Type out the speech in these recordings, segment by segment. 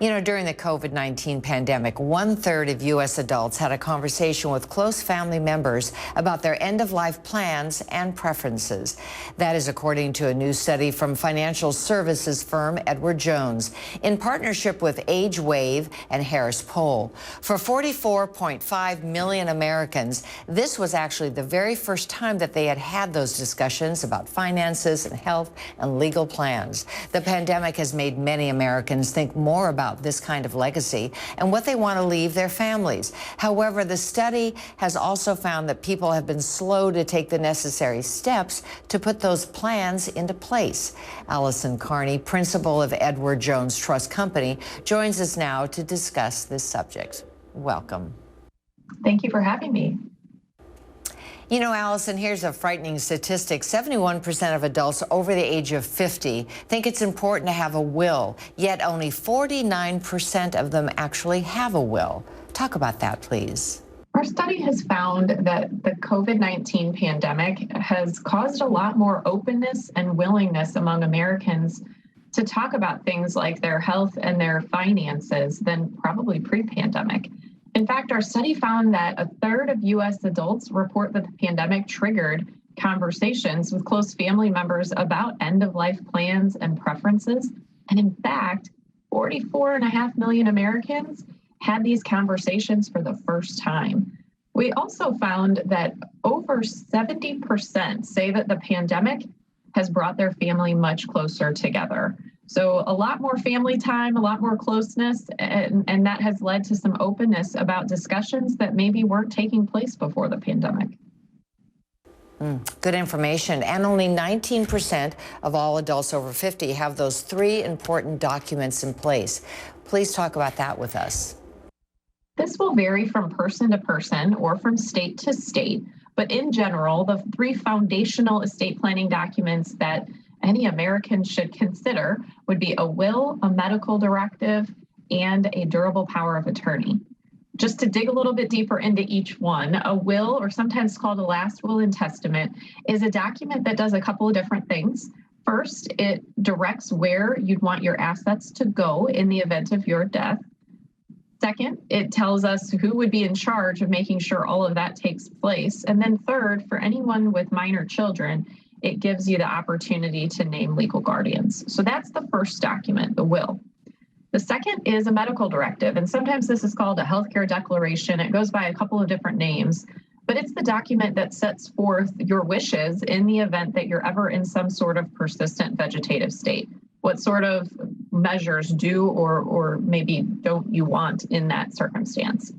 You know, during the COVID-19 pandemic, 1/3 of U.S. adults had a conversation with close family members about their end-of-life plans and preferences. That is according to a new study from financial services firm Edward Jones in partnership with AgeWave and Harris Poll. For 44.5 million Americans, this was actually the very first time that they had had those discussions about finances and health and legal plans. The pandemic has made many Americans think more about this kind of legacy and what they want to leave their families. However, the study has also found that people have been slow to take the necessary steps to put those plans into place. Alison Carnie, principal of Edward Jones Trust Company, joins us now to discuss this subject. Welcome. Thank you for having me. You know, Alison, here's a frightening statistic. 71% of adults over the age of 50 think it's important to have a will, yet only 49% of them actually have a will. Talk about that, please. Our study has found that the COVID-19 pandemic has caused a lot more openness and willingness among Americans to talk about things like their health and their finances than probably pre-pandemic. In fact, our study found that 1/3 of U.S. adults report that the pandemic triggered conversations with close family members about end-of-life plans and preferences. And in fact, 44.5 million Americans had these conversations for the first time. We also found that over 70% say that the pandemic has brought their family much closer together. So a lot more family time, a lot more closeness, and that has led to some openness about discussions that maybe weren't taking place before the pandemic. Good information. And only 19% of all adults over 50 have those 3 important documents in place. Please talk about that with us. This will vary from person to person or from state to state, but in general, the 3 foundational estate planning documents that any American should consider would be a will, a medical directive, and a durable power of attorney. Just to dig a little bit deeper into each one, a will, or sometimes called a last will and testament, is a document that does a couple of different things. First, it directs where you'd want your assets to go in the event of your death. Second, it tells us who would be in charge of making sure all of that takes place. And then third, for anyone with minor children, it gives you the opportunity to name legal guardians. So that's the first document, the will. The second is a medical directive, and sometimes this is called a healthcare declaration. It goes by a couple of different names, but it's the document that sets forth your wishes in the event that you're ever in some sort of persistent vegetative state. What sort of measures do or maybe don't you want in that circumstance?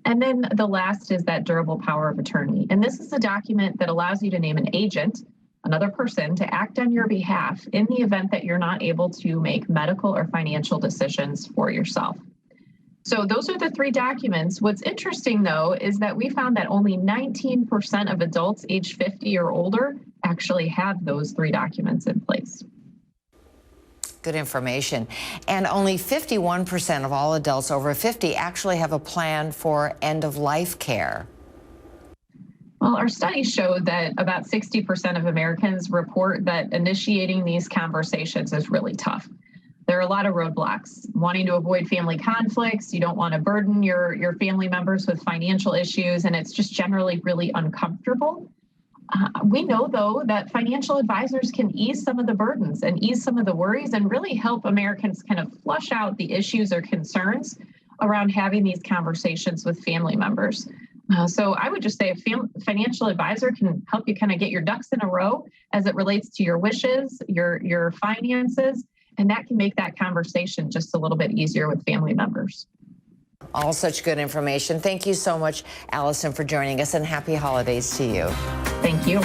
And then the last is that durable power of attorney. And this is a document that allows you to name an agent, another person, to act on your behalf in the event that you're not able to make medical or financial decisions for yourself. So those are the 3 documents. What's interesting, though, is that we found that only 19% of adults age 50 or older actually have those 3 documents in place. Good information. And only 51% of all adults over 50 actually have a plan for end-of-life care. Well, our study showed that about 60% of Americans report that initiating these conversations is really tough. There are a lot of roadblocks. Wanting to avoid family conflicts, you don't want to burden your family members with financial issues, and it's just generally really uncomfortable. We know, though, that financial advisors can ease some of the burdens and ease some of the worries and really help Americans kind of flush out the issues or concerns around having these conversations with family members. So I would just say a financial advisor can help you kind of get your ducks in a row as it relates to your wishes, your finances, and that can make that conversation just a little bit easier with family members. All such good information. Thank you so much, Alison, for joining us, and happy holidays to you. Thank you.